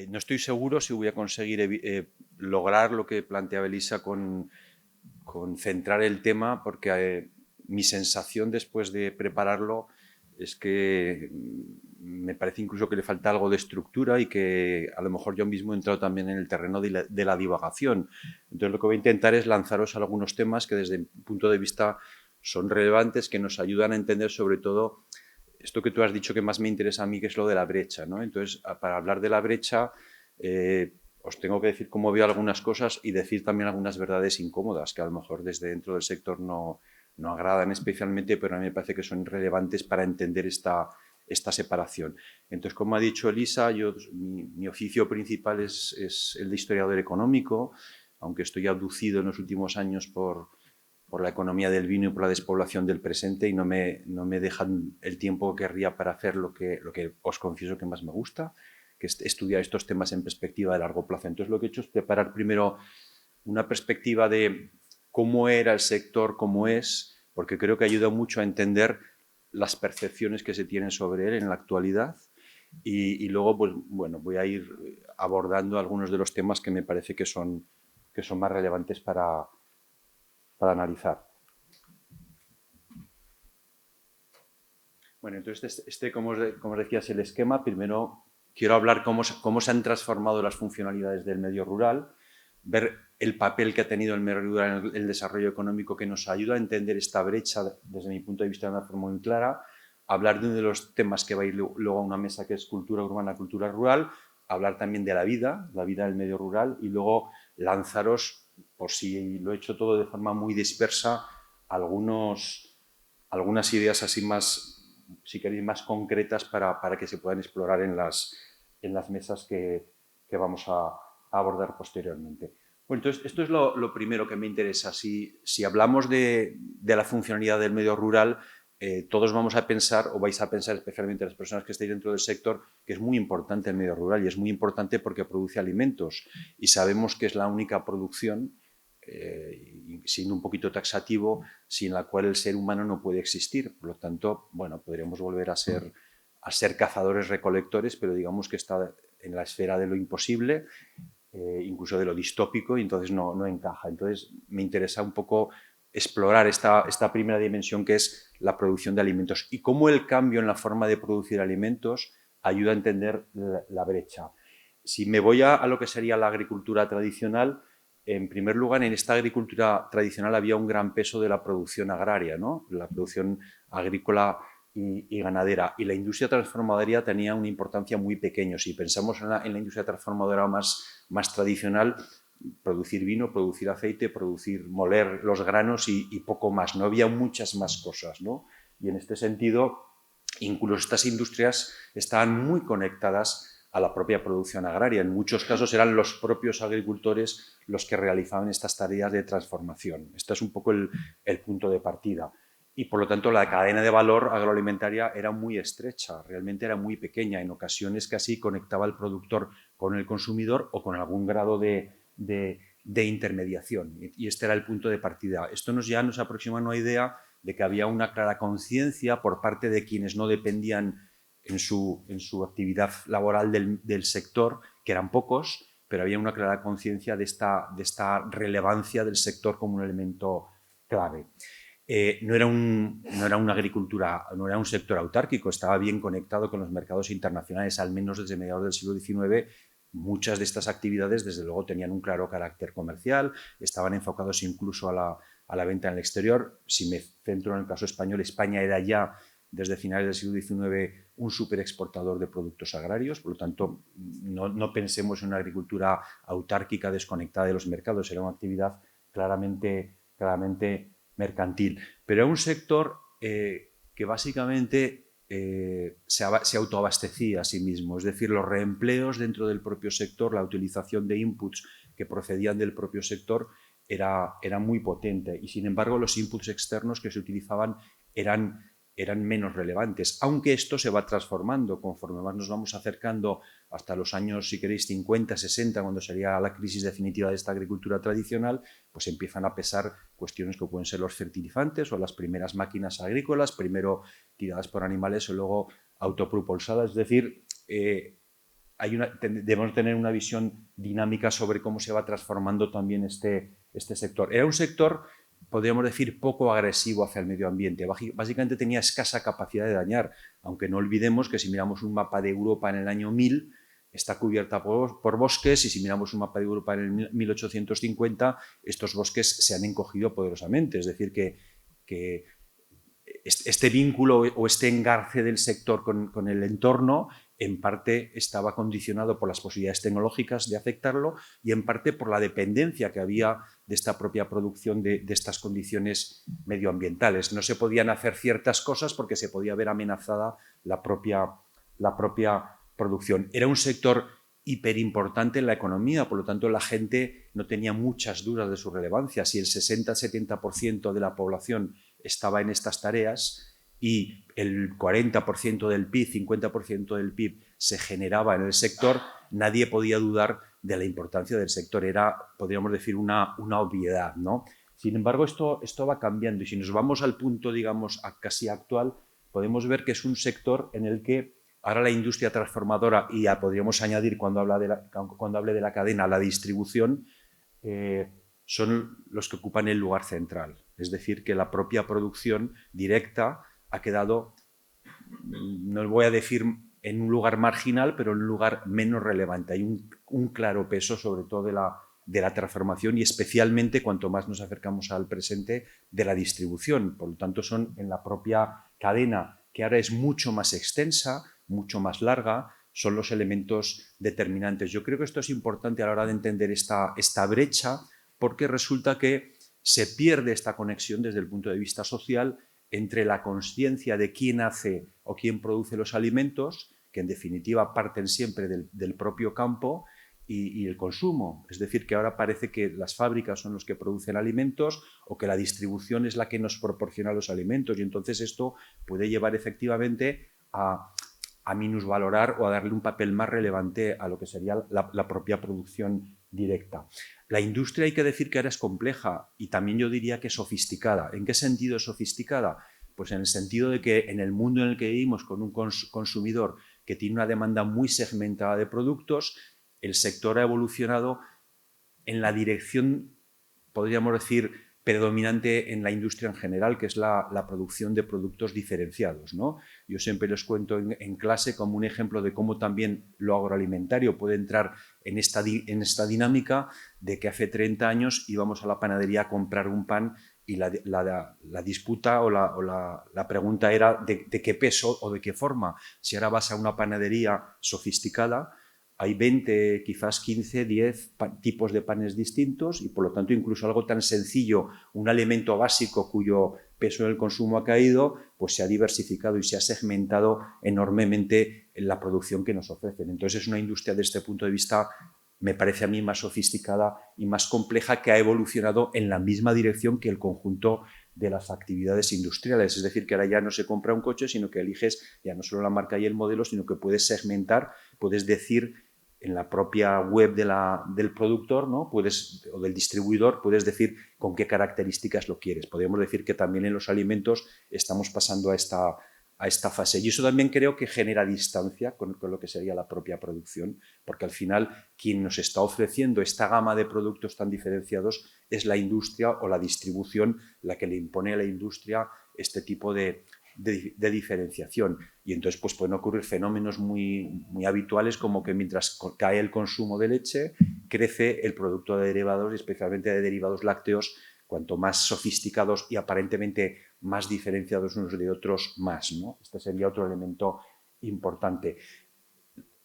No estoy seguro si voy a conseguir lograr lo que planteaba Elisa con centrar el tema, porque mi sensación después de prepararlo es que me parece incluso que le falta algo de estructura y que a lo mejor yo mismo he entrado también en el terreno de la divagación. Entonces lo que voy a intentar es lanzaros algunos temas que desde mi punto de vista son relevantes, que nos ayudan a entender sobre todo esto que tú has dicho que más me interesa a mí, que es lo de la brecha, ¿no? Entonces, para hablar de la brecha, os tengo que decir cómo veo algunas cosas y decir también algunas verdades incómodas que a lo mejor desde dentro del sector no agradan especialmente, pero a mí me parece que son relevantes para entender esta separación. Entonces, como ha dicho Elisa, mi oficio principal es el de historiador económico, aunque estoy abducido en los últimos años por la economía del vino y por la despoblación del presente y no me dejan el tiempo que querría para hacer lo que os confieso que más me gusta, que es estudiar estos temas en perspectiva de largo plazo. Entonces lo que he hecho es preparar primero una perspectiva de cómo era el sector, cómo es, porque creo que ayuda mucho a entender las percepciones que se tienen sobre él en la actualidad y luego, pues bueno, voy a ir abordando algunos de los temas que me parece que son más relevantes para analizar. Bueno, entonces como os decía, es el esquema. Primero quiero hablar cómo se han transformado las funcionalidades del medio rural, ver el papel que ha tenido el medio rural en el desarrollo económico, que nos ayuda a entender esta brecha desde mi punto de vista de una forma muy clara, hablar de uno de los temas que va a ir luego a una mesa, que es cultura urbana, cultura rural, hablar también de la vida del medio rural y luego lanzaros, por si lo he hecho todo de forma muy dispersa, algunas ideas así más, si queréis, más concretas para que se puedan explorar en las mesas que vamos a abordar posteriormente. Bueno, entonces, esto es lo primero que me interesa. Si hablamos de la funcionalidad del medio rural, todos vamos a pensar, o vais a pensar, especialmente las personas que estáis dentro del sector, que es muy importante el medio rural y es muy importante porque produce alimentos y sabemos que es la única producción, siendo un poquito taxativo, sin la cual el ser humano no puede existir. Por lo tanto, bueno, podríamos volver a ser cazadores-recolectores, pero digamos que está en la esfera de lo imposible, incluso de lo distópico, y entonces no encaja. Entonces me interesa un poco explorar esta primera dimensión, que es la producción de alimentos y cómo el cambio en la forma de producir alimentos ayuda a entender la brecha. Si me voy a lo que sería la agricultura tradicional, en primer lugar, en esta agricultura tradicional había un gran peso de la producción agraria, ¿no? La producción agrícola y ganadera. Y la industria transformadora tenía una importancia muy pequeña. Si pensamos en la industria transformadora más tradicional, producir vino, producir aceite, moler los granos y poco más. No había muchas más cosas, ¿no? Y en este sentido, incluso estas industrias estaban muy conectadas a la propia producción agraria. En muchos casos eran los propios agricultores los que realizaban estas tareas de transformación. Este es un poco el punto de partida. Y por lo tanto la cadena de valor agroalimentaria era muy estrecha, realmente era muy pequeña. En ocasiones casi conectaba el productor con el consumidor o con algún grado de intermediación. Y este era el punto de partida. Esto ya nos aproxima a una idea de que había una clara conciencia por parte de quienes no dependían en su actividad laboral del sector, que eran pocos, pero había una clara conciencia de esta relevancia del sector como un elemento clave. No era una agricultura, no era un sector autárquico, estaba bien conectado con los mercados internacionales, al menos desde mediados del siglo XIX. Muchas de estas actividades, desde luego, tenían un claro carácter comercial, estaban enfocados incluso a la venta en el exterior. Si me centro en el caso español, España era ya, desde finales del siglo XIX, un superexportador de productos agrarios. Por lo tanto, no pensemos en una agricultura autárquica desconectada de los mercados, era una actividad claramente mercantil. Pero era un sector que básicamente se autoabastecía a sí mismo, es decir, los reempleos dentro del propio sector, la utilización de inputs que procedían del propio sector era muy potente y, sin embargo, los inputs externos que se utilizaban eran menos relevantes, aunque esto se va transformando conforme más nos vamos acercando hasta los años, si queréis, 50, 60, cuando sería la crisis definitiva de esta agricultura tradicional, pues empiezan a pesar cuestiones que pueden ser los fertilizantes o las primeras máquinas agrícolas, primero tiradas por animales o luego autopropulsadas. Es decir, debemos tener una visión dinámica sobre cómo se va transformando también este sector. Era un sector, podríamos decir, poco agresivo hacia el medio ambiente. Básicamente tenía escasa capacidad de dañar, aunque no olvidemos que si miramos un mapa de Europa en el año 1000, está cubierta por bosques, y si miramos un mapa de Europa en el 1850, estos bosques se han encogido poderosamente. Es decir, que este vínculo o este engarce del sector con el entorno en parte estaba condicionado por las posibilidades tecnológicas de afectarlo y en parte por la dependencia que había de esta propia producción de estas condiciones medioambientales. No se podían hacer ciertas cosas porque se podía ver amenazada la propia producción. Era un sector hiperimportante en la economía, por lo tanto la gente no tenía muchas dudas de su relevancia. Si el 60-70% de la población estaba en estas tareas y el 40% del PIB, 50% del PIB se generaba en el sector, nadie podía dudar de la importancia del sector. Era, podríamos decir, una obviedad, ¿no? Sin embargo, esto va cambiando, y si nos vamos al punto, digamos, casi actual, podemos ver que es un sector en el que ahora la industria transformadora, y ya podríamos añadir cuando hable de la cadena, la distribución, son los que ocupan el lugar central. Es decir, que la propia producción directa ha quedado, no voy a decir en un lugar marginal, pero en un lugar menos relevante. Hay un claro peso, sobre todo de la transformación, y especialmente, cuanto más nos acercamos al presente, de la distribución. Por lo tanto, son en la propia cadena, que ahora es mucho más extensa, mucho más larga, son los elementos determinantes. Yo creo que esto es importante a la hora de entender esta brecha, porque resulta que se pierde esta conexión desde el punto de vista social entre la consciencia de quién hace o quién produce los alimentos, que en definitiva parten siempre del propio campo, y el consumo. Es decir, que ahora parece que las fábricas son los que producen alimentos o que la distribución es la que nos proporciona los alimentos, y entonces esto puede llevar efectivamente a minusvalorar o a darle un papel más relevante a lo que sería la propia producción directa. La industria, hay que decir que ahora es compleja, y también yo diría que sofisticada. ¿En qué sentido es sofisticada? Pues en el sentido de que en el mundo en el que vivimos, con un consumidor que tiene una demanda muy segmentada de productos, el sector ha evolucionado en la dirección, podríamos decir, predominante en la industria en general, que es la producción de productos diferenciados, ¿no? Yo siempre les cuento en clase como un ejemplo de cómo también lo agroalimentario puede entrar en esta dinámica, de que hace 30 años íbamos a la panadería a comprar un pan y la disputa o la pregunta era de qué peso o de qué forma. Si ahora vas a una panadería sofisticada, hay 20, quizás 15, 10 tipos de panes distintos, y por lo tanto incluso algo tan sencillo, un alimento básico cuyo peso en el consumo ha caído, pues se ha diversificado y se ha segmentado enormemente en la producción que nos ofrecen. Entonces es una industria, desde este punto de vista, me parece a mí más sofisticada y más compleja, que ha evolucionado en la misma dirección que el conjunto de las actividades industriales. Es decir, que ahora ya no se compra un coche, sino que eliges ya no solo la marca y el modelo, sino que puedes segmentar, puedes decir en la propia web del productor, ¿no? O del distribuidor, puedes decir con qué características lo quieres. Podríamos decir que también en los alimentos estamos pasando a esta fase. Y eso también creo que genera distancia con lo que sería la propia producción, porque al final quien nos está ofreciendo esta gama de productos tan diferenciados es la industria o la distribución, la que le impone a la industria este tipo de diferenciación. Y entonces pues pueden ocurrir fenómenos muy habituales, como que mientras cae el consumo de leche, crece el producto de derivados, y especialmente de derivados lácteos. Cuanto más sofisticados y aparentemente más diferenciados unos de otros, más, ¿no? Este sería otro elemento importante.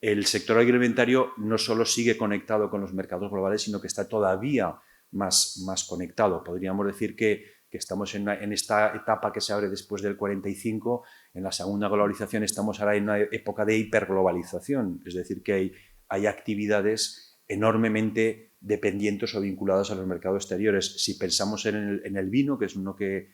El sector agroalimentario no solo sigue conectado con los mercados globales, sino que está todavía más conectado. Podríamos decir que estamos en esta etapa que se abre después del 45, en la segunda globalización. Estamos ahora en una época de hiperglobalización, es decir, que hay actividades enormemente dependientes o vinculadas a los mercados exteriores. Si pensamos en el vino, que es uno que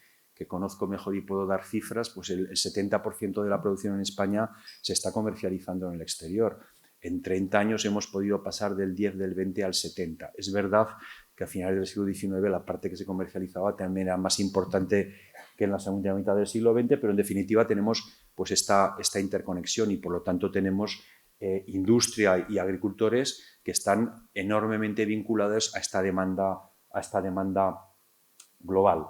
conozco mejor y puedo dar cifras, pues el 70% de la producción en España se está comercializando en el exterior. En 30 años hemos podido pasar del 10, del 20 al 70. Es verdad que a finales del siglo XIX la parte que se comercializaba también era más importante que en la segunda mitad del siglo XX, pero en definitiva tenemos pues esta interconexión, y por lo tanto tenemos industria y agricultores que están enormemente vinculados a esta demanda global.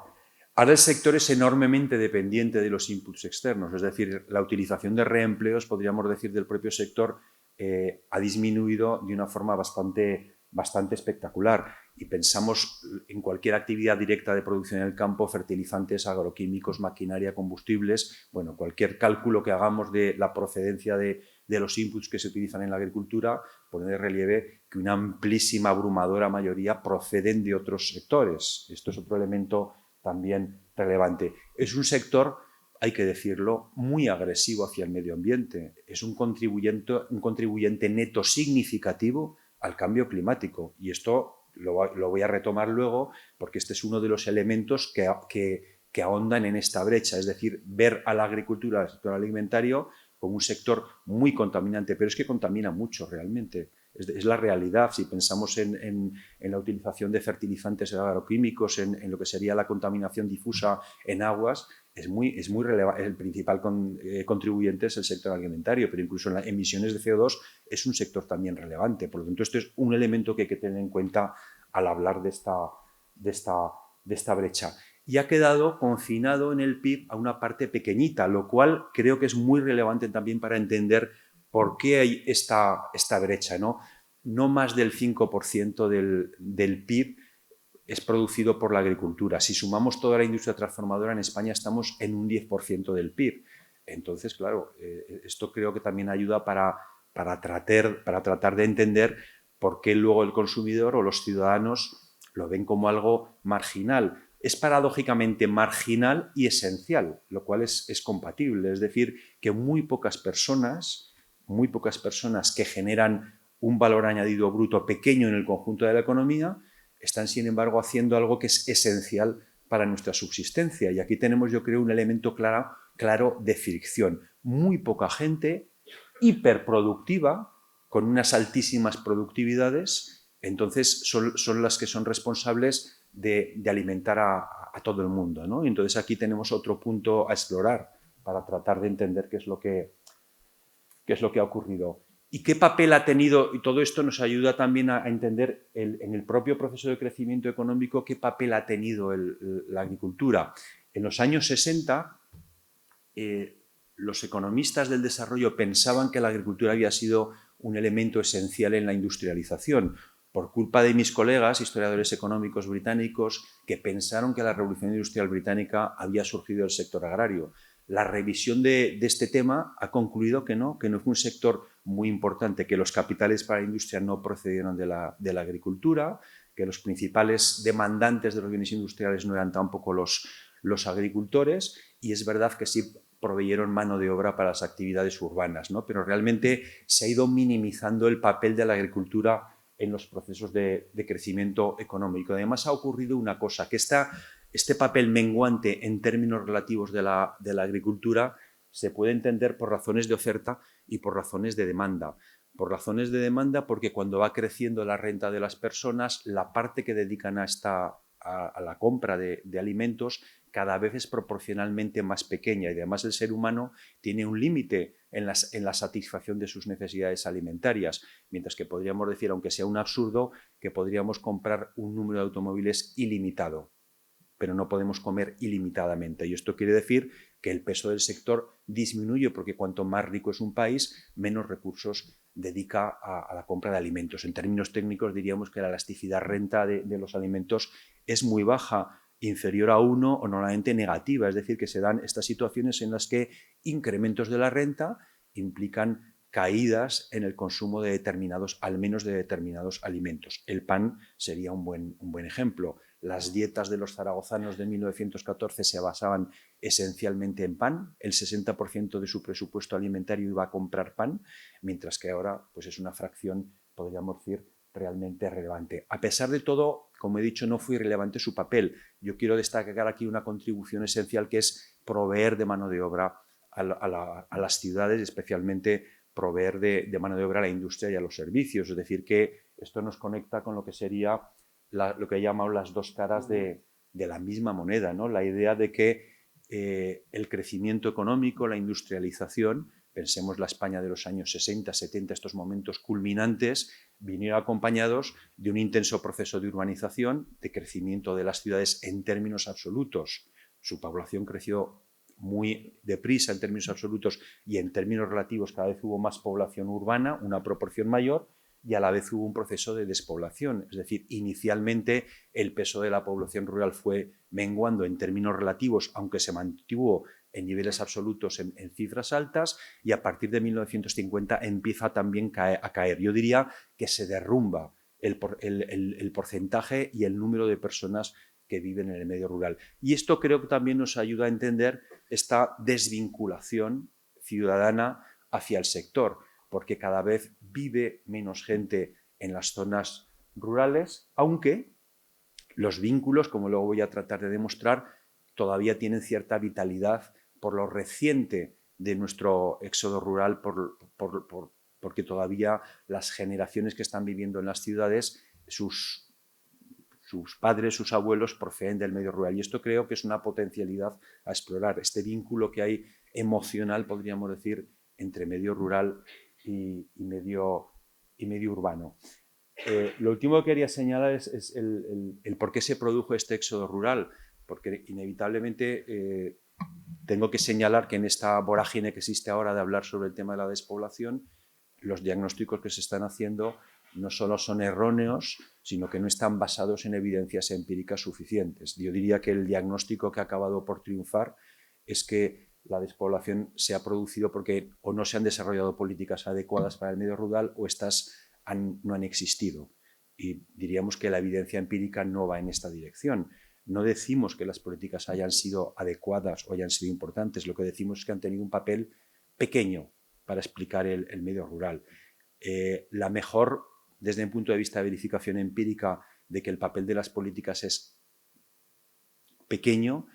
Ahora el sector es enormemente dependiente de los inputs externos, es decir, la utilización de reempleos, podríamos decir, del propio sector ha disminuido de una forma bastante espectacular. Y pensamos en cualquier actividad directa de producción en el campo, fertilizantes, agroquímicos, maquinaria, combustibles, bueno, cualquier cálculo que hagamos de la procedencia de los inputs que se utilizan en la agricultura, pone de relieve que una amplísima, abrumadora mayoría proceden de otros sectores. Esto es otro elemento también relevante. Es un sector, hay que decirlo, muy agresivo hacia el medio ambiente. Es un contribuyente neto significativo al cambio climático. Y esto lo voy a retomar luego porque este es uno de los elementos que ahondan en esta brecha. Es decir, ver a la agricultura, al sector alimentario, como un sector muy contaminante, pero es que contamina mucho realmente. Es la realidad. Si pensamos en la utilización de fertilizantes agroquímicos, en lo que sería la contaminación difusa en aguas, es muy relevante. El principal contribuyente es el sector alimentario, pero incluso en las emisiones de CO2 es un sector también relevante. Por lo tanto, esto es un elemento que hay que tener en cuenta al hablar de esta brecha. Y ha quedado confinado en el PIB a una parte pequeñita, lo cual creo que es muy relevante también para entender por qué hay esta brecha, ¿no? No más del 5% del PIB es producido por la agricultura. Si sumamos toda la industria transformadora, en España estamos en un 10% del PIB. Entonces, claro, esto creo que también ayuda para tratar de entender por qué luego el consumidor o los ciudadanos lo ven como algo marginal. Es paradójicamente marginal y esencial, lo cual es compatible. Es decir, que muy pocas personas que generan un valor añadido bruto pequeño en el conjunto de la economía están, sin embargo, haciendo algo que es esencial para nuestra subsistencia. Y aquí tenemos, yo creo, un elemento claro de fricción. Muy poca gente hiperproductiva, con unas altísimas productividades, entonces son las que son responsables de alimentar a todo el mundo, ¿no? Entonces aquí tenemos otro punto a explorar para tratar de entender qué es lo que ha ocurrido. ¿Y qué papel ha tenido? Y todo esto nos ayuda también a entender en el propio proceso de crecimiento económico qué papel ha tenido la agricultura. En los años 60, los economistas del desarrollo pensaban que la agricultura había sido un elemento esencial en la industrialización, por culpa de mis colegas, historiadores económicos británicos, que pensaron que la revolución industrial británica había surgido del sector agrario. La revisión de este tema ha concluido que no fue un sector muy importante, que los capitales para la industria no procedieron de la agricultura, que los principales demandantes de los bienes industriales no eran tampoco los agricultores, y es verdad que sí proveyeron mano de obra para las actividades urbanas, ¿no? Pero realmente se ha ido minimizando el papel de la agricultura en los procesos de crecimiento económico. Además, ha ocurrido una cosa, que este papel menguante en términos relativos de la agricultura se puede entender por razones de oferta y por razones de demanda. Por razones de demanda, porque cuando va creciendo la renta de las personas, la parte que dedican a la compra de alimentos cada vez es proporcionalmente más pequeña, y además el ser humano tiene un límite en la satisfacción de sus necesidades alimentarias, mientras que podríamos decir, aunque sea un absurdo, que podríamos comprar un número de automóviles ilimitado, pero no podemos comer ilimitadamente. Y esto quiere decir que el peso del sector disminuye, porque cuanto más rico es un país, menos recursos dedica a la compra de alimentos. En términos técnicos diríamos que la elasticidad renta de los alimentos es muy baja, inferior a 1 o normalmente negativa, es decir, que se dan estas situaciones en las que incrementos de la renta implican caídas en el consumo de al menos de determinados alimentos. El pan sería un buen ejemplo. Las dietas de los zaragozanos de 1914 se basaban esencialmente en pan, el 60% de su presupuesto alimentario iba a comprar pan, mientras que ahora pues es una fracción, podríamos decir, realmente relevante. A pesar de todo, como he dicho, no fue irrelevante su papel. Yo quiero destacar aquí una contribución esencial, que es proveer de mano de obra a las ciudades, especialmente proveer de mano de obra a la industria y a los servicios. Es decir, que esto nos conecta con lo que sería lo que he llamado las dos caras de la misma moneda, ¿no? La idea de que el crecimiento económico, la industrialización, pensemos la España de los años 60, 70, estos momentos culminantes, vinieron acompañados de un intenso proceso de urbanización, de crecimiento de las ciudades en términos absolutos. Su población creció muy deprisa en términos absolutos y en términos relativos cada vez hubo más población urbana, una proporción mayor, y a la vez hubo un proceso de despoblación. Es decir, inicialmente el peso de la población rural fue menguando en términos relativos, aunque se mantuvo en niveles absolutos en cifras altas, y a partir de 1950 empieza también a caer. Yo diría que se derrumba el porcentaje y el número de personas que viven en el medio rural. Y esto creo que también nos ayuda a entender esta desvinculación ciudadana hacia el sector, porque cada vez vive menos gente en las zonas rurales, aunque los vínculos, como luego voy a tratar de demostrar, todavía tienen cierta vitalidad por lo reciente de nuestro éxodo rural, porque todavía las generaciones que están viviendo en las ciudades, sus padres, sus abuelos proceden del medio rural. Y esto creo que es una potencialidad a explorar, este vínculo que hay emocional, podríamos decir, entre medio rural y medio urbano. Lo último que quería señalar es el por qué se produjo este éxodo rural, porque inevitablemente tengo que señalar que en esta vorágine que existe ahora de hablar sobre el tema de la despoblación, los diagnósticos que se están haciendo no solo son erróneos, sino que no están basados en evidencias empíricas suficientes. Yo diría que el diagnóstico que ha acabado por triunfar es que la despoblación se ha producido porque o no se han desarrollado políticas adecuadas para el medio rural o estas no han existido. Y diríamos que la evidencia empírica no va en esta dirección. No decimos que las políticas hayan sido adecuadas o hayan sido importantes, lo que decimos es que han tenido un papel pequeño para explicar el medio rural. La mejor, desde un punto de vista de verificación empírica, de que el papel de las políticas es pequeño,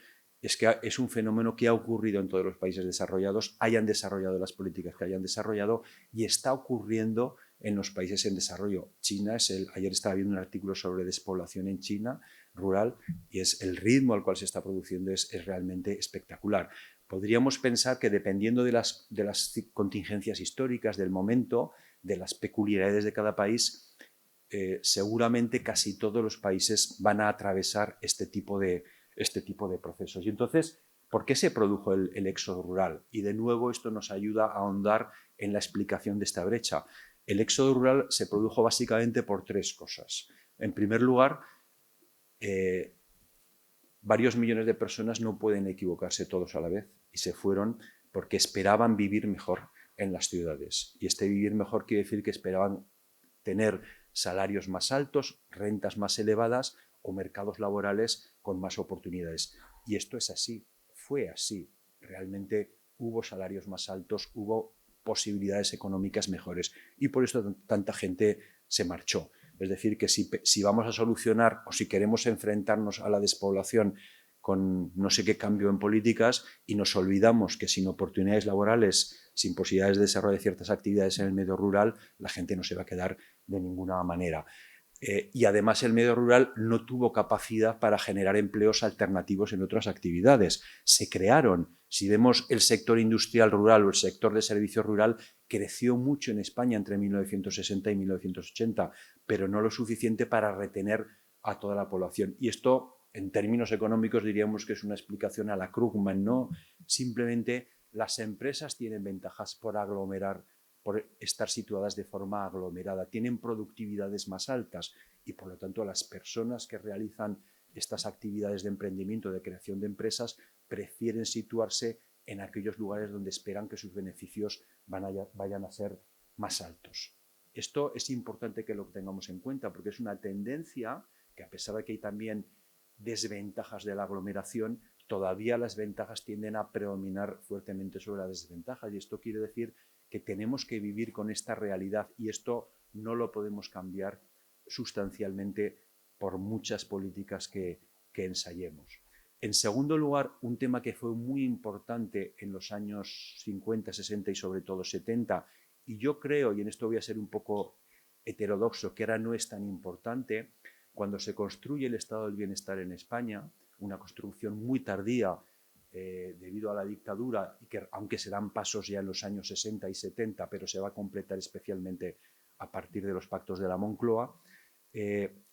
es que es un fenómeno que ha ocurrido en todos los países desarrollados, hayan desarrollado las políticas que hayan desarrollado, y está ocurriendo en los países en desarrollo. China ayer estaba viendo un artículo sobre despoblación en China rural, y es el ritmo al cual se está produciendo es realmente espectacular. Podríamos pensar que dependiendo de las contingencias históricas, del momento, de las peculiaridades de cada país, seguramente casi todos los países van a atravesar este tipo de procesos. Y entonces, ¿por qué se produjo el éxodo rural? Y de nuevo esto nos ayuda a ahondar en la explicación de esta brecha. El éxodo rural se produjo básicamente por tres cosas. En primer lugar, varios millones de personas no pueden equivocarse todos a la vez y se fueron porque esperaban vivir mejor en las ciudades. Y este vivir mejor quiere decir que esperaban tener salarios más altos, rentas más elevadas o mercados laborales con más oportunidades. Y esto es así, fue así. Realmente hubo salarios más altos, hubo posibilidades económicas mejores y por eso tanta gente se marchó. Es decir, que si vamos a solucionar o si queremos enfrentarnos a la despoblación con no sé qué cambio en políticas y nos olvidamos que sin oportunidades laborales, sin posibilidades de desarrollo de ciertas actividades en el medio rural, la gente no se va a quedar de ninguna manera. Y además el medio rural no tuvo capacidad para generar empleos alternativos en otras actividades. Se crearon. Si vemos el sector industrial rural o el sector de servicio rural, creció mucho en España entre 1960 y 1980, pero no lo suficiente para retener a toda la población. Y esto, en términos económicos, diríamos que es una explicación a la Krugman, ¿no? Simplemente las empresas tienen ventajas por aglomerar, por estar situadas de forma aglomerada, tienen productividades más altas y por lo tanto las personas que realizan estas actividades de emprendimiento, de creación de empresas, prefieren situarse en aquellos lugares donde esperan que sus beneficios vayan a ser más altos. Esto es importante que lo tengamos en cuenta porque es una tendencia que, a pesar de que hay también desventajas de la aglomeración, todavía las ventajas tienden a predominar fuertemente sobre las desventajas, y esto quiere decir que tenemos que vivir con esta realidad y esto no lo podemos cambiar sustancialmente por muchas políticas que ensayemos. En segundo lugar, un tema que fue muy importante en los años 50, 60 y sobre todo 70, y yo creo, y en esto voy a ser un poco heterodoxo, que ahora no es tan importante, cuando se construye el estado del bienestar en España, una construcción muy tardía debido a la dictadura, y que aunque se dan pasos ya en los años 60 y 70, pero se va a completar especialmente a partir de los pactos de la Moncloa,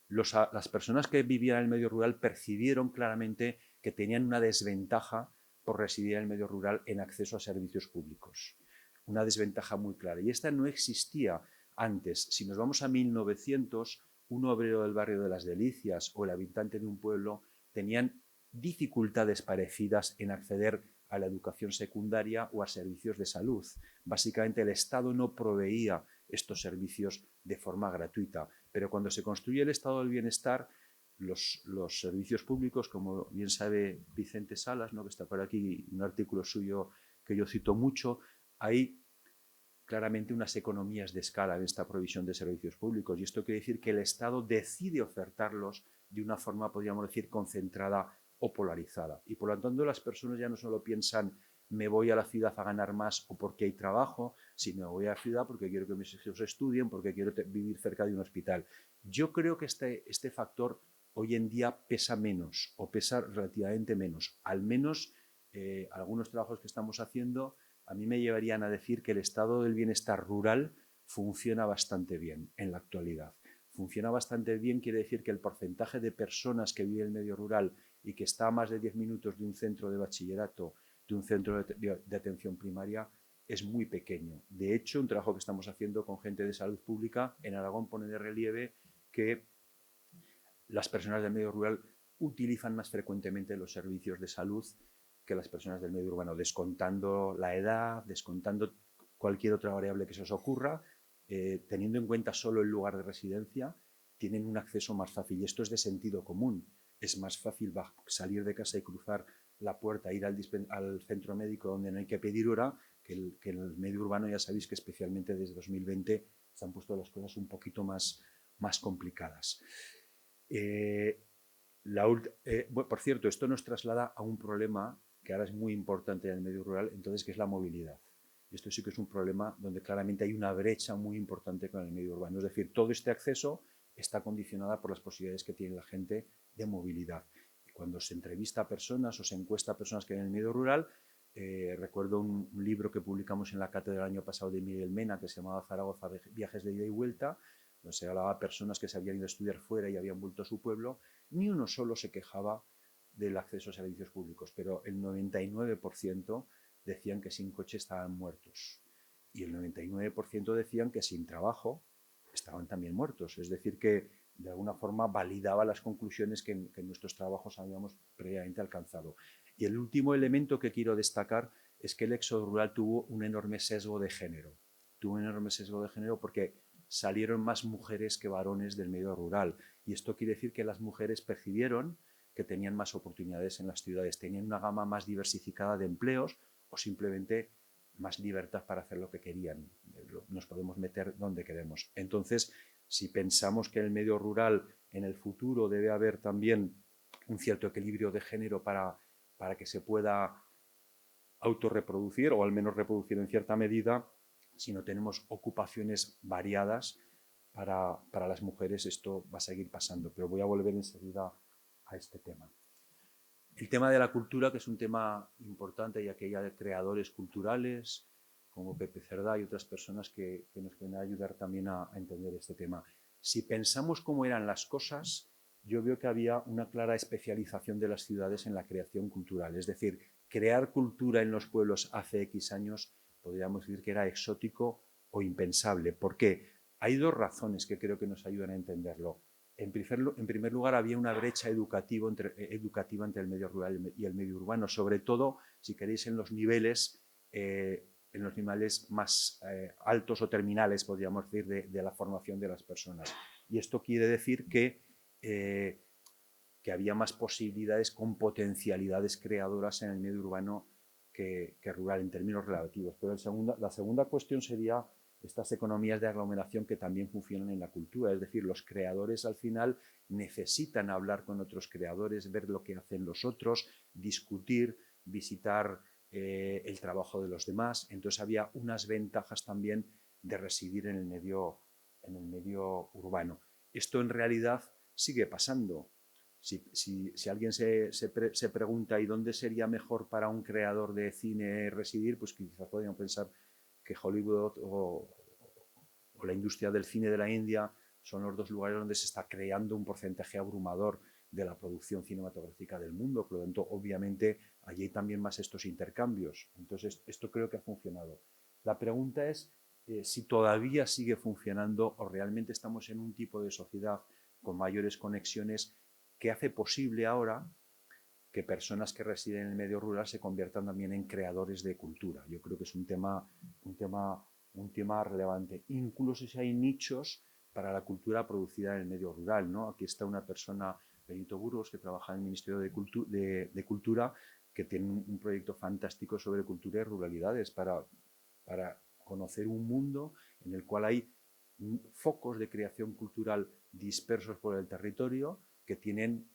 las personas que vivían en el medio rural percibieron claramente que tenían una desventaja por residir en el medio rural en acceso a servicios públicos. Una desventaja muy clara. Y esta no existía antes. Si nos vamos a 1900, un obrero del barrio de las Delicias o el habitante de un pueblo tenían dificultades parecidas en acceder a la educación secundaria o a servicios de salud. Básicamente el Estado no proveía estos servicios de forma gratuita, pero cuando se construye el estado del bienestar, los servicios públicos, como bien sabe Vicente Salas, ¿no?, que está por aquí, un artículo suyo que yo cito mucho, hay claramente unas economías de escala en esta provisión de servicios públicos, y esto quiere decir que el Estado decide ofertarlos de una forma, podríamos decir, concentrada o polarizada. Y por lo tanto las personas ya no solo piensan me voy a la ciudad a ganar más o porque hay trabajo, sino me voy a la ciudad porque quiero que mis hijos estudien, porque quiero vivir cerca de un hospital. Yo creo que este factor hoy en día pesa menos o pesa relativamente menos. Al menos algunos trabajos que estamos haciendo a mí me llevarían a decir que el estado del bienestar rural funciona bastante bien en la actualidad. Funciona bastante bien quiere decir que el porcentaje de personas que vive en el medio rural y que está a más de 10 minutos de un centro de bachillerato, de un centro de atención primaria, es muy pequeño. De hecho, un trabajo que estamos haciendo con gente de salud pública en Aragón pone de relieve que las personas del medio rural utilizan más frecuentemente los servicios de salud que las personas del medio urbano, descontando la edad, descontando cualquier otra variable que se os ocurra, teniendo en cuenta solo el lugar de residencia, tienen un acceso más fácil. Y esto es de sentido común. Es más fácil salir de casa y cruzar la puerta, ir al centro médico donde no hay que pedir hora, que en el medio urbano ya sabéis que especialmente desde 2020 se han puesto las cosas un poquito más complicadas. Por cierto, esto nos traslada a un problema que ahora es muy importante en el medio rural, entonces, que es la movilidad. Esto sí que es un problema donde claramente hay una brecha muy importante con el medio urbano. Es decir, todo este acceso está condicionado por las posibilidades que tiene la gente de movilidad. Y cuando se entrevista a personas o se encuesta a personas que viven en el medio rural, recuerdo un libro que publicamos en la cátedra el año pasado de Miguel Mena, que se llamaba Zaragoza, viajes de ida y vuelta, donde se hablaba de personas que se habían ido a estudiar fuera y habían vuelto a su pueblo. Ni uno solo se quejaba del acceso a servicios públicos, pero el 99% decían que sin coche estaban muertos. Y el 99% decían que sin trabajo estaban también muertos. Es decir, que de alguna forma validaba las conclusiones que en nuestros trabajos habíamos previamente alcanzado. Y el último elemento que quiero destacar es que el éxodo rural tuvo un enorme sesgo de género. Tuvo un enorme sesgo de género porque salieron más mujeres que varones del medio rural. Y esto quiere decir que las mujeres percibieron que tenían más oportunidades en las ciudades, tenían una gama más diversificada de empleos o simplemente más libertad para hacer lo que querían. Nos podemos meter donde queremos. Entonces, si pensamos que en el medio rural en el futuro debe haber también un cierto equilibrio de género para que se pueda autorreproducir o al menos reproducir en cierta medida, si no tenemos ocupaciones variadas para las mujeres, esto va a seguir pasando. Pero voy a volver enseguida a este tema. El tema de la cultura, que es un tema importante, ya que hay creadores culturales como Pepe Cerdá y otras personas que nos pueden ayudar también a entender este tema. Si pensamos cómo eran las cosas, yo veo que había una clara especialización de las ciudades en la creación cultural. Es decir, crear cultura en los pueblos hace X años podríamos decir que era exótico o impensable. ¿Por qué? Hay dos razones que creo que nos ayudan a entenderlo. En primer lugar, había una brecha educativa entre el medio rural y el medio urbano, sobre todo, si queréis, en los niveles más altos o terminales, podríamos decir, de la formación de las personas. Y esto quiere decir que había más posibilidades con potencialidades creadoras en el medio urbano que rural, en términos relativos. Pero la segunda cuestión sería estas economías de aglomeración que también funcionan en la cultura, es decir, los creadores al final necesitan hablar con otros creadores, ver lo que hacen los otros, discutir, visitar el trabajo de los demás. Entonces había unas ventajas también de residir en el medio urbano. Esto en realidad sigue pasando. Si alguien se pregunta ¿y dónde sería mejor para un creador de cine residir? Pues quizás podríamos pensar que Hollywood o la industria del cine de la India son los dos lugares donde se está creando un porcentaje abrumador de la producción cinematográfica del mundo. Por lo tanto, obviamente, allí hay también más estos intercambios. Entonces, esto creo que ha funcionado. La pregunta es si todavía sigue funcionando o realmente estamos en un tipo de sociedad con mayores conexiones que hace posible ahora que personas que residen en el medio rural se conviertan también en creadores de cultura. Yo creo que es un tema relevante. Incluso si hay nichos para la cultura producida en el medio rural, ¿no? Aquí está una persona, Benito Burgos, que trabaja en el Ministerio de Cultura, que tiene un proyecto fantástico sobre cultura y ruralidades para conocer un mundo en el cual hay focos de creación cultural dispersos por el territorio que tienen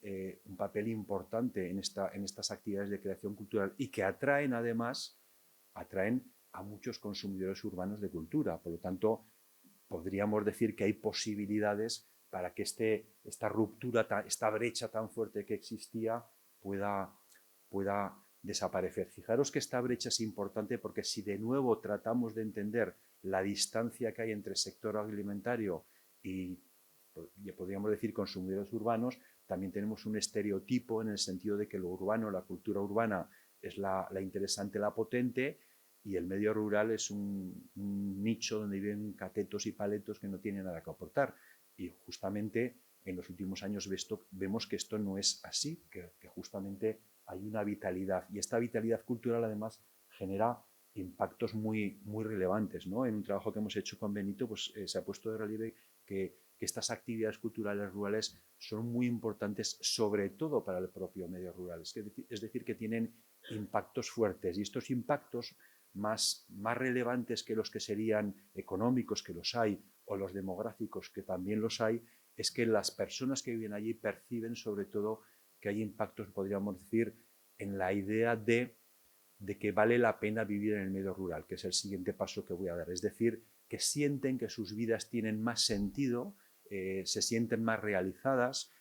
un papel importante en estas actividades de creación cultural y que atraen además a muchos consumidores urbanos de cultura. Por lo tanto, podríamos decir que hay posibilidades para que esta ruptura, esta brecha tan fuerte que existía pueda desaparecer. Fijaros que esta brecha es importante porque si de nuevo tratamos de entender la distancia que hay entre el sector agroalimentario y podríamos decir consumidores urbanos, también tenemos un estereotipo en el sentido de que lo urbano, la cultura urbana es la interesante, la potente, y el medio rural es un nicho donde viven catetos y paletos que no tienen nada que aportar. Y justamente en los últimos años vemos que esto no es así, que justamente hay una vitalidad. Y esta vitalidad cultural además genera impactos muy relevantes, ¿no? En un trabajo que hemos hecho con Benito, pues se ha puesto de relieve que estas actividades culturales rurales son muy importantes, sobre todo para el propio medio rural. Es decir, que tienen impactos fuertes, y estos impactos más relevantes que los que serían económicos, que los hay, o los demográficos, que también los hay, es que las personas que viven allí perciben sobre todo que hay impactos, podríamos decir, en la idea de que vale la pena vivir en el medio rural, que es el siguiente paso que voy a dar. Es decir, que sienten que sus vidas tienen más sentido, se sienten más realizadas,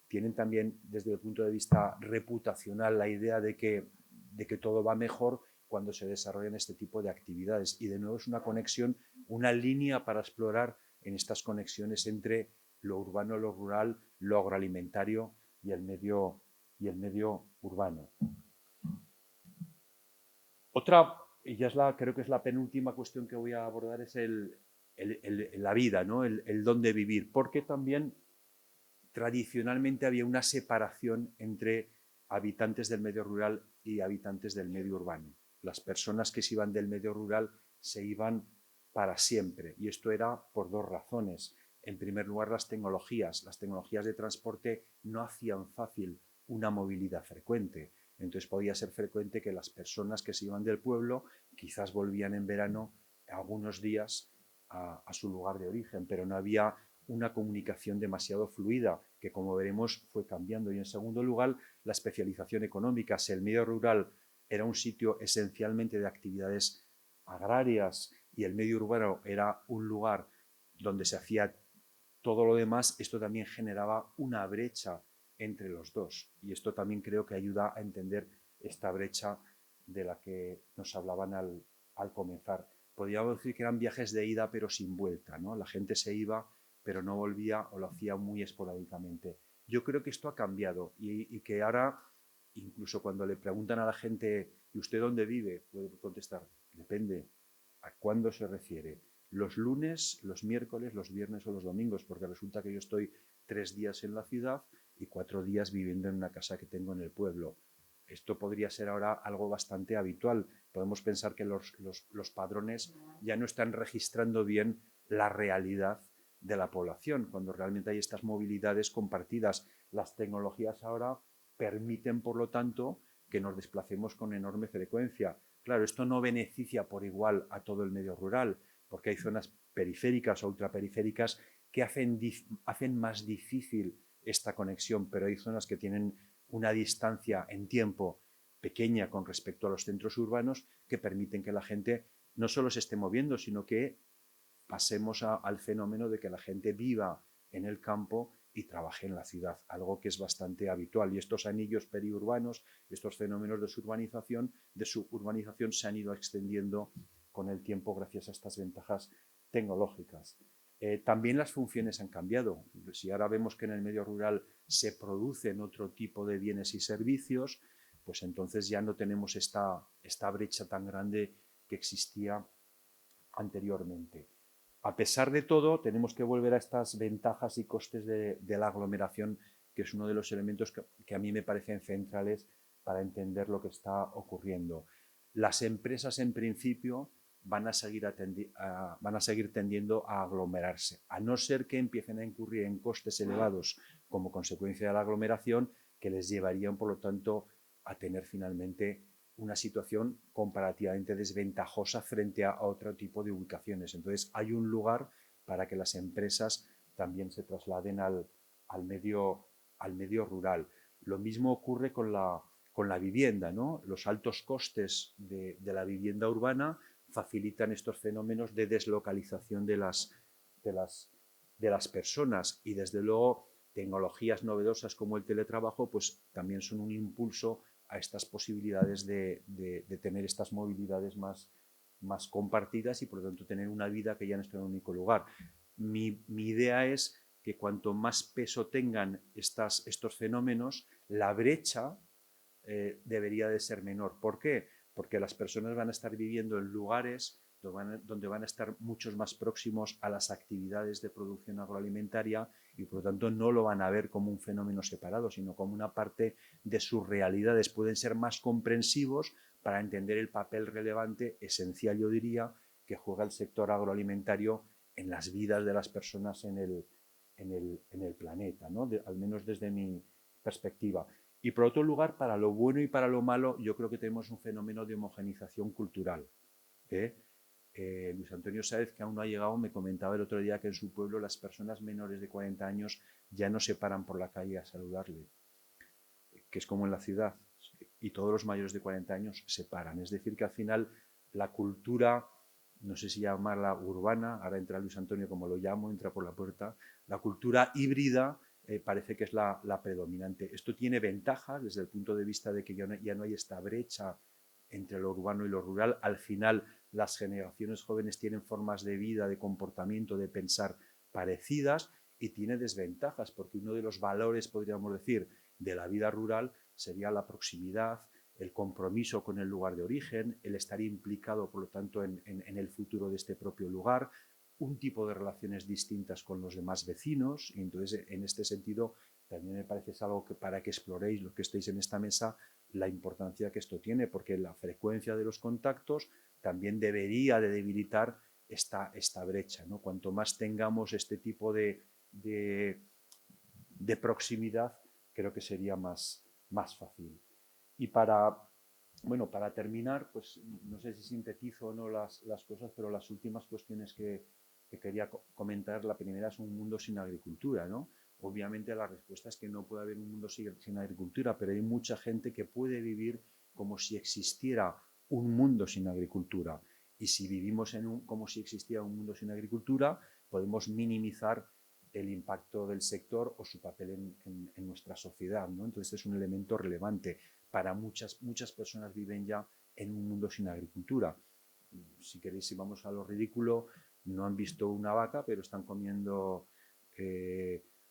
tienen también desde el punto de vista reputacional la idea de que todo va mejor cuando se desarrollan este tipo de actividades. Y de nuevo es una conexión, una línea para explorar en estas conexiones entre lo urbano, lo rural, lo agroalimentario y el medio urbano. Otra, y ya creo que es la penúltima cuestión que voy a abordar, es la vida, ¿no? El dónde vivir, porque también tradicionalmente había una separación entre habitantes del medio rural y habitantes del medio urbano. Las personas que se iban del medio rural se iban para siempre, y esto era por dos razones. En primer lugar, las tecnologías de transporte no hacían fácil una movilidad frecuente. Entonces podía ser frecuente que las personas que se iban del pueblo quizás volvían en verano algunos días a su lugar de origen, pero no había una comunicación demasiado fluida, que como veremos fue cambiando. Y en segundo lugar, la especialización económica. Si el medio rural era un sitio esencialmente de actividades agrarias y el medio urbano era un lugar donde se hacía todo lo demás, esto también generaba una brecha entre los dos. Y esto también creo que ayuda a entender esta brecha de la que nos hablaban al comenzar. Podríamos decir que eran viajes de ida pero sin vuelta, ¿no? La gente se iba pero no volvía o lo hacía muy esporádicamente. Yo creo que esto ha cambiado y que ahora, incluso cuando le preguntan a la gente ¿y usted dónde vive?, puede contestar, depende. ¿A cuándo se refiere? ¿Los lunes, los miércoles, los viernes o los domingos? Porque resulta que yo estoy 3 días en la ciudad y 4 días viviendo en una casa que tengo en el pueblo. Esto podría ser ahora algo bastante habitual. Podemos pensar que los padrones ya no están registrando bien la realidad de la población, cuando realmente hay estas movilidades compartidas. Las tecnologías ahora permiten, por lo tanto, que nos desplacemos con enorme frecuencia. Claro, esto no beneficia por igual a todo el medio rural, porque hay zonas periféricas o ultraperiféricas que hacen más difícil esta conexión, pero hay zonas que tienen una distancia en tiempo pequeña con respecto a los centros urbanos que permiten que la gente no solo se esté moviendo, sino que pasemos al fenómeno de que la gente viva en el campo y trabajé en la ciudad, algo que es bastante habitual. Y estos anillos periurbanos, estos fenómenos de suburbanización se han ido extendiendo con el tiempo gracias a estas ventajas tecnológicas. También las funciones han cambiado. Si ahora vemos que en el medio rural se producen otro tipo de bienes y servicios, pues entonces ya no tenemos esta brecha tan grande que existía anteriormente. A pesar de todo, tenemos que volver a estas ventajas y costes de la aglomeración, que es uno de los elementos que a mí me parecen centrales para entender lo que está ocurriendo. Las empresas, en principio, van a seguir tendiendo a aglomerarse, a no ser que empiecen a incurrir en costes elevados como consecuencia de la aglomeración, que les llevarían, por lo tanto, a tener finalmente una situación comparativamente desventajosa frente a otro tipo de ubicaciones. Entonces, hay un lugar para que las empresas también se trasladen al medio rural. Lo mismo ocurre con la vivienda, ¿no? Los altos costes de la vivienda urbana facilitan estos fenómenos de deslocalización de las personas, y desde luego tecnologías novedosas como el teletrabajo pues también son un impulso a estas posibilidades de tener estas movilidades más compartidas y por lo tanto tener una vida que ya no esté en un único lugar. Mi idea es que cuanto más peso tengan estos fenómenos, la brecha debería de ser menor. ¿Por qué? Porque las personas van a estar viviendo en lugares donde van a estar muchos más próximos a las actividades de producción agroalimentaria y por lo tanto no lo van a ver como un fenómeno separado, sino como una parte de sus realidades. Pueden ser más comprensivos para entender el papel relevante, esencial yo diría, que juega el sector agroalimentario en las vidas de las personas en el planeta, ¿no? Al menos desde mi perspectiva. Y por otro lugar, para lo bueno y para lo malo, yo creo que tenemos un fenómeno de homogenización cultural. Luis Antonio Sáez, que aún no ha llegado, me comentaba el otro día que en su pueblo las personas menores de 40 años ya no se paran por la calle a saludarle, que es como en la ciudad, y todos los mayores de 40 años se paran. Es decir, que al final la cultura, no sé si llamarla urbana, ahora entra Luis Antonio como lo llamo, entra por la puerta, la cultura híbrida parece que es la predominante. Esto tiene ventajas desde el punto de vista de que ya no hay esta brecha entre lo urbano y lo rural. Al final, las generaciones jóvenes tienen formas de vida, de comportamiento, de pensar parecidas, y tiene desventajas, porque uno de los valores, podríamos decir, de la vida rural sería la proximidad, el compromiso con el lugar de origen, el estar implicado, por lo tanto, en el futuro de este propio lugar, un tipo de relaciones distintas con los demás vecinos. Y entonces, en este sentido, también me parece es algo que para que exploréis, los que estéis en esta mesa, la importancia que esto tiene, porque la frecuencia de los contactos también debería de debilitar esta brecha, ¿no? Cuanto más tengamos este tipo de proximidad, creo que sería más fácil. Y para terminar, pues no sé si sintetizo o no las cosas, pero las últimas cuestiones que quería comentar, la primera es un mundo sin agricultura, ¿no? Obviamente la respuesta es que no puede haber un mundo sin agricultura, pero hay mucha gente que puede vivir como si existiera un mundo sin agricultura. Y si vivimos como si existiera un mundo sin agricultura, podemos minimizar el impacto del sector o su papel en nuestra sociedad, ¿no? Entonces es un elemento relevante. Para muchas personas viven ya en un mundo sin agricultura. Si queréis, si vamos a lo ridículo, no han visto una vaca, pero están comiendo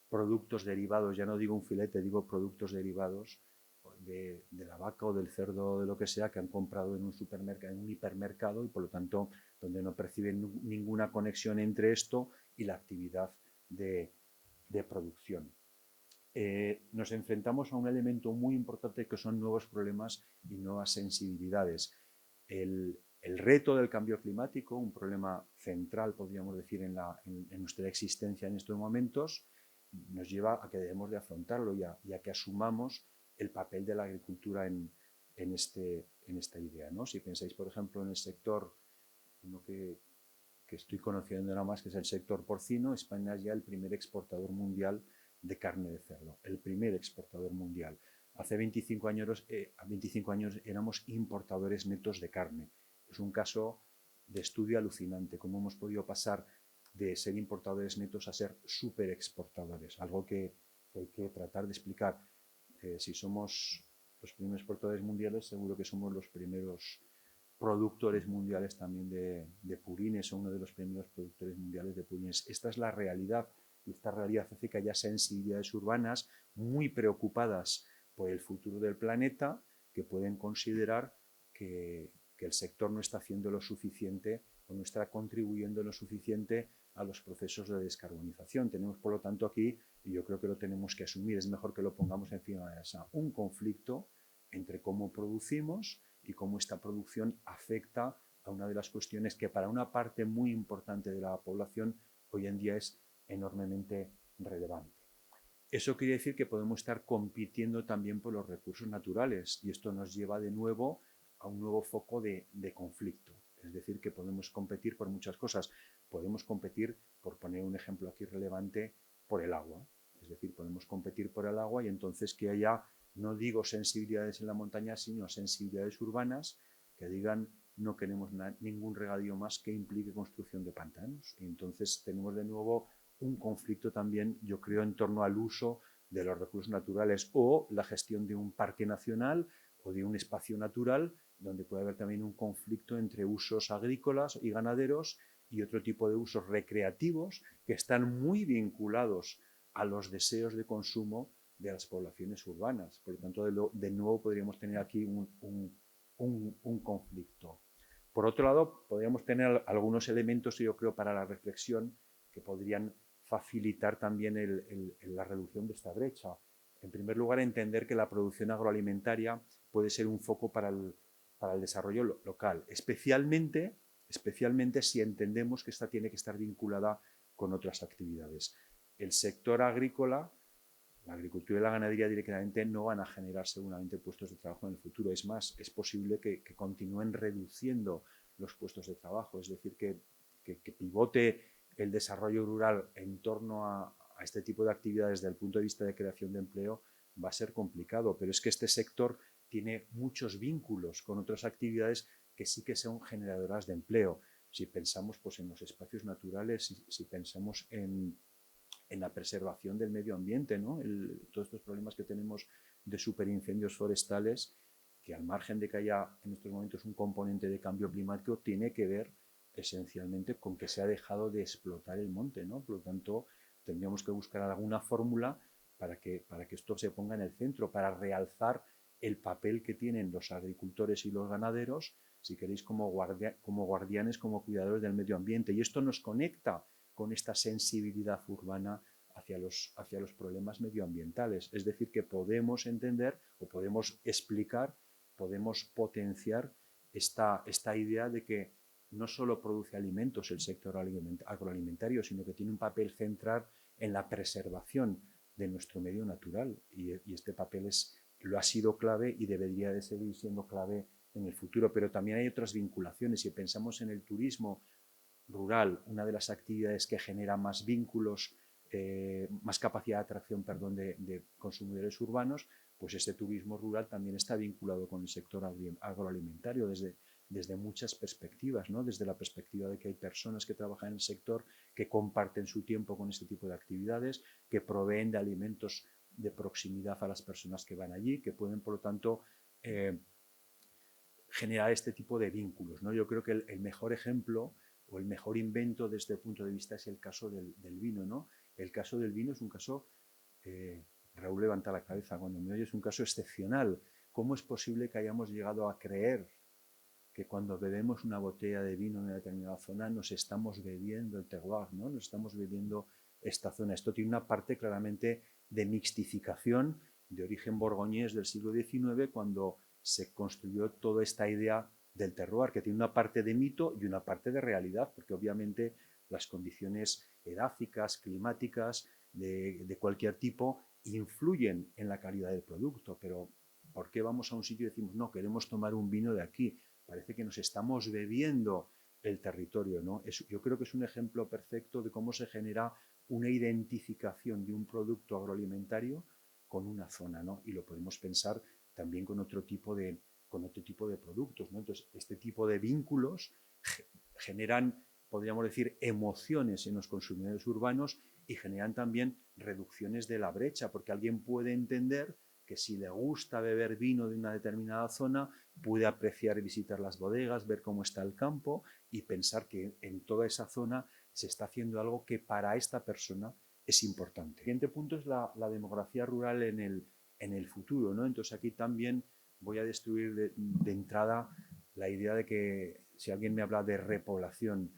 productos derivados, ya no digo un filete, digo productos derivados de la vaca o del cerdo o de lo que sea, que han comprado en un supermercado, en un hipermercado, y por lo tanto donde no perciben ninguna conexión entre esto y la actividad de producción. Nos enfrentamos a un elemento muy importante que son nuevos problemas y nuevas sensibilidades. El reto del cambio climático, un problema central, podríamos decir, en nuestra existencia en estos momentos, nos lleva a que debemos de afrontarlo y a que asumamos el papel de la agricultura en esta idea, ¿no? Si pensáis, por ejemplo, en el sector, uno que estoy conociendo nada más, que es el sector porcino, España es ya el primer exportador mundial de carne de cerdo, el primer exportador mundial. Hace 25 años éramos importadores netos de carne. Es un caso de estudio alucinante, cómo hemos podido pasar de ser importadores netos a ser súper exportadores, algo que hay que tratar de explicar. Si somos los primeros exportadores mundiales, seguro que somos los primeros productores mundiales también de purines, o uno de los primeros productores mundiales de purines. Esta es la realidad, y esta realidad hace que haya sensibilidades urbanas muy preocupadas por el futuro del planeta, que pueden considerar que el sector no está haciendo lo suficiente o no está contribuyendo lo suficiente a los procesos de descarbonización. Tenemos, por lo tanto, aquí, y yo creo que lo tenemos que asumir, es mejor que lo pongamos encima de la mesa, un conflicto entre cómo producimos y cómo esta producción afecta a una de las cuestiones que para una parte muy importante de la población hoy en día es enormemente relevante. Eso quiere decir que podemos estar compitiendo también por los recursos naturales, y esto nos lleva de nuevo a un nuevo foco de conflicto. Es decir, que podemos competir por muchas cosas. Podemos competir, por poner un ejemplo aquí relevante, por el agua. Es decir, podemos competir por el agua, y entonces que haya, no digo sensibilidades en la montaña, sino sensibilidades urbanas que digan no queremos ningún regadío más que implique construcción de pantanos. Y entonces tenemos de nuevo un conflicto también, yo creo, en torno al uso de los recursos naturales o la gestión de un parque nacional o de un espacio natural, donde puede haber también un conflicto entre usos agrícolas y ganaderos y otro tipo de usos recreativos que están muy vinculados a los deseos de consumo de las poblaciones urbanas. Por lo tanto, de nuevo podríamos tener aquí un conflicto. Por otro lado, podríamos tener algunos elementos, yo creo, para la reflexión que podrían facilitar también la reducción de esta brecha. En primer lugar, entender que la producción agroalimentaria puede ser un foco para el desarrollo local, especialmente si entendemos que esta tiene que estar vinculada con otras actividades. El sector agrícola, la agricultura y la ganadería directamente no van a generar seguramente puestos de trabajo en el futuro. Es más, es posible que continúen reduciendo los puestos de trabajo, es decir, que pivote el desarrollo rural en torno a este tipo de actividades desde el punto de vista de creación de empleo va a ser complicado, pero es que este sector tiene muchos vínculos con otras actividades que sí que son generadoras de empleo. Si pensamos pues, en los espacios naturales, si pensamos en la preservación del medio ambiente, ¿no? Todos estos problemas que tenemos de superincendios forestales, que al margen de que haya en estos momentos un componente de cambio climático, tiene que ver esencialmente con que se ha dejado de explotar el monte, ¿no? Por lo tanto, tendríamos que buscar alguna fórmula para que esto se ponga en el centro, para realzar el papel que tienen los agricultores y los ganaderos, si queréis, como guardianes, como cuidadores del medio ambiente. Y esto nos conecta con esta sensibilidad urbana hacia los problemas medioambientales. Es decir, que podemos entender o podemos explicar, podemos potenciar esta idea de que no solo produce alimentos el sector agroalimentario, sino que tiene un papel central en la preservación de nuestro medio natural. Y este papel lo ha sido clave y debería de seguir siendo clave en el futuro. Pero también hay otras vinculaciones. Si pensamos en el turismo rural, una de las actividades que genera más vínculos, más capacidad de atracción, perdón, de consumidores urbanos, pues este turismo rural también está vinculado con el sector agroalimentario desde muchas perspectivas, ¿no? Desde la perspectiva de que hay personas que trabajan en el sector, que comparten su tiempo con este tipo de actividades, que proveen de alimentos de proximidad a las personas que van allí, que pueden, por lo tanto, generar este tipo de vínculos, ¿no? Yo creo que el mejor ejemplo o el mejor invento desde el punto de vista es el caso del vino, ¿no? El caso del vino es un caso, Raúl levanta la cabeza cuando me oye, es un caso excepcional. ¿Cómo es posible que hayamos llegado a creer que cuando bebemos una botella de vino en una determinada zona nos estamos bebiendo el terroir, ¿no? Nos estamos bebiendo esta zona? Esto tiene una parte claramente de mixtificación de origen borgoñés del siglo XIX, cuando se construyó toda esta idea del terroir, que tiene una parte de mito y una parte de realidad, porque obviamente las condiciones edáficas, climáticas, de cualquier tipo, influyen en la calidad del producto. Pero ¿por qué vamos a un sitio y decimos, no, queremos tomar un vino de aquí? Parece que nos estamos bebiendo el territorio, ¿no? Yo creo que es un ejemplo perfecto de cómo se genera una identificación de un producto agroalimentario con una zona, ¿no? Y lo podemos pensar también con otro tipo de productos, ¿no? Entonces, este tipo de vínculos generan podríamos decir, emociones en los consumidores urbanos y generan también reducciones de la brecha, porque alguien puede entender que si le gusta beber vino de una determinada zona, puede apreciar y visitar las bodegas, ver cómo está el campo y pensar que en toda esa zona se está haciendo algo que para esta persona es importante. El siguiente punto es la demografía rural en el futuro, ¿no? Entonces aquí también voy a destruir de entrada la idea de que si alguien me habla de repoblación,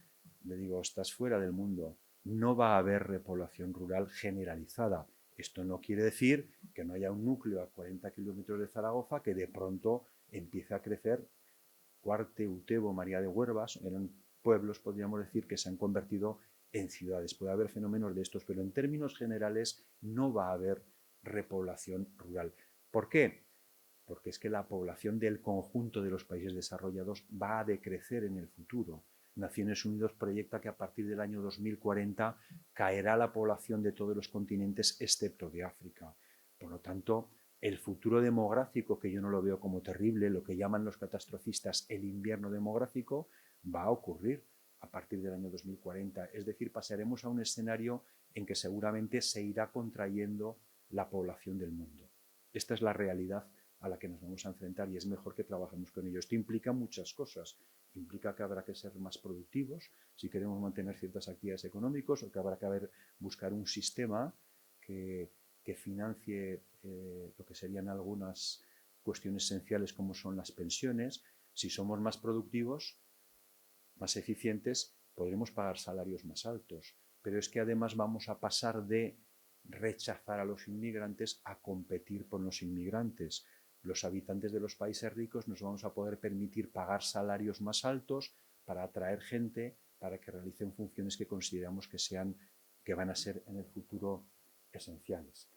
le digo, estás fuera del mundo, no va a haber repoblación rural generalizada. Esto no quiere decir que no haya un núcleo a 40 kilómetros de Zaragoza que de pronto empiece a crecer. Cuarte, Utebo, María de Huervas, eran pueblos, podríamos decir, que se han convertido en ciudades. Puede haber fenómenos de estos, pero en términos generales no va a haber repoblación rural. ¿Por qué? Porque es que la población del conjunto de los países desarrollados va a decrecer en el futuro. Naciones Unidas proyecta que a partir del año 2040 caerá la población de todos los continentes excepto de África. Por lo tanto, el futuro demográfico, que yo no lo veo como terrible, lo que llaman los catastrofistas el invierno demográfico, va a ocurrir a partir del año 2040. Es decir, pasaremos a un escenario en que seguramente se irá contrayendo la población del mundo. Esta es la realidad a la que nos vamos a enfrentar y es mejor que trabajemos con ello. Esto implica muchas cosas. Implica que habrá que ser más productivos si queremos mantener ciertas actividades económicas, o que habrá que buscar un sistema que financie lo que serían algunas cuestiones esenciales como son las pensiones. Si somos más productivos, más eficientes, podremos pagar salarios más altos. Pero es que además vamos a pasar de rechazar a los inmigrantes a competir con los inmigrantes. Los habitantes de los países ricos nos vamos a poder permitir pagar salarios más altos para atraer gente, para que realicen funciones que consideramos que van a ser en el futuro esenciales.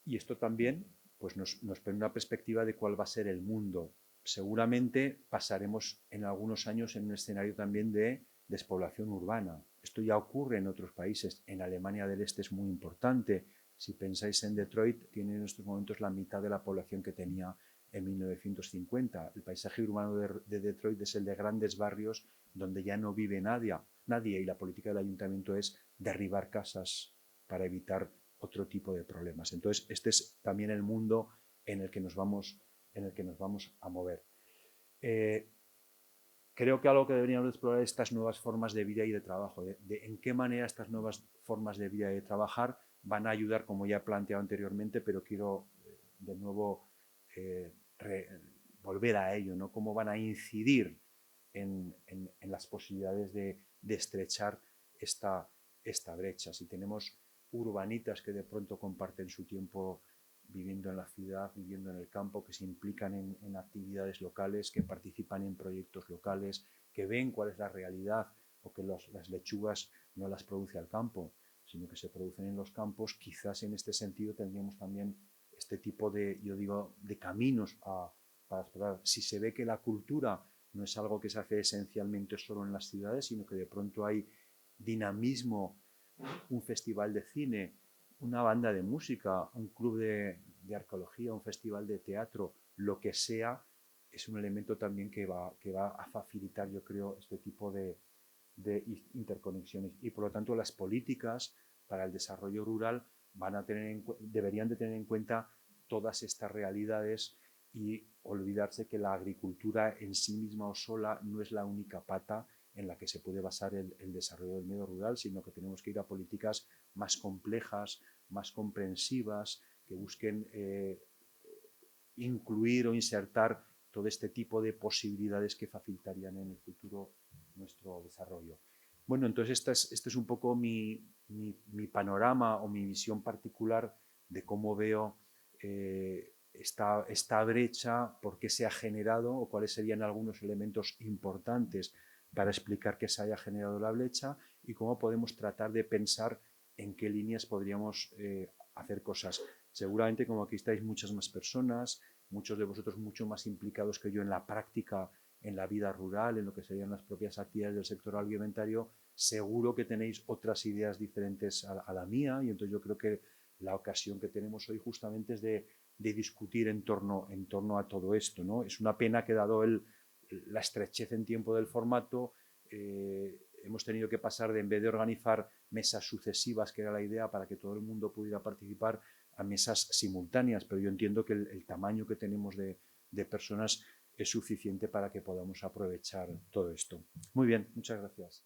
Y esto también pues nos pone una perspectiva de cuál va a ser el mundo. Seguramente pasaremos en algunos años en un escenario también de despoblación urbana. Esto ya ocurre en otros países. En Alemania del Este es muy importante. Si pensáis en Detroit, tiene en estos momentos la mitad de la población que tenía en 1950. El paisaje urbano de Detroit es el de grandes barrios donde ya no vive nadie y la política del ayuntamiento es derribar casas para evitar otro tipo de problemas. Entonces, este es también el mundo en el que nos vamos a mover. Creo que algo que deberíamos explorar es estas nuevas formas de vida y de trabajo, de en qué manera estas nuevas formas de vida y de trabajar van a ayudar, como ya he planteado anteriormente, pero quiero de nuevo volver a ello, ¿no? Cómo van a incidir en las posibilidades de estrechar esta brecha. Si tenemos urbanitas que de pronto comparten su tiempo viviendo en la ciudad, viviendo en el campo, que se implican en actividades locales, que participan en proyectos locales, que ven cuál es la realidad, o que las lechugas no las produce al campo, sino que se producen en los campos. Quizás en este sentido tendríamos también este tipo de, yo digo, de caminos para explorar. Si se ve que la cultura no es algo que se hace esencialmente solo en las ciudades, sino que de pronto hay dinamismo, un festival de cine, una banda de música, un club de arqueología, un festival de teatro, lo que sea, es un elemento también que va a facilitar, yo creo, este tipo de interconexiones. Y por lo tanto, las políticas para el desarrollo rural deberían de tener en cuenta todas estas realidades y olvidarse que la agricultura en sí misma o sola no es la única pata en la que se puede basar el desarrollo del medio rural, sino que tenemos que ir a políticas más complejas, más comprensivas, que busquen incluir o insertar todo este tipo de posibilidades que facilitarían en el futuro nuestro desarrollo. Bueno, entonces este es un poco mi panorama o mi visión particular de cómo veo esta brecha, por qué se ha generado o cuáles serían algunos elementos importantes para explicar que se haya generado la brecha y cómo podemos tratar de pensar en qué líneas podríamos hacer cosas. Seguramente, como aquí estáis muchas más personas, muchos de vosotros mucho más implicados que yo en la práctica, en la vida rural, en lo que serían las propias actividades del sector agroalimentario, seguro que tenéis otras ideas diferentes a la mía, y entonces yo creo que la ocasión que tenemos hoy justamente es de discutir en torno a todo esto, ¿no? Es una pena que dado la estrechez en tiempo del formato, hemos tenido que pasar de, en vez de organizar mesas sucesivas, que era la idea para que todo el mundo pudiera participar, a mesas simultáneas, pero yo entiendo que el tamaño que tenemos de personas es suficiente para que podamos aprovechar todo esto. Muy bien, muchas gracias.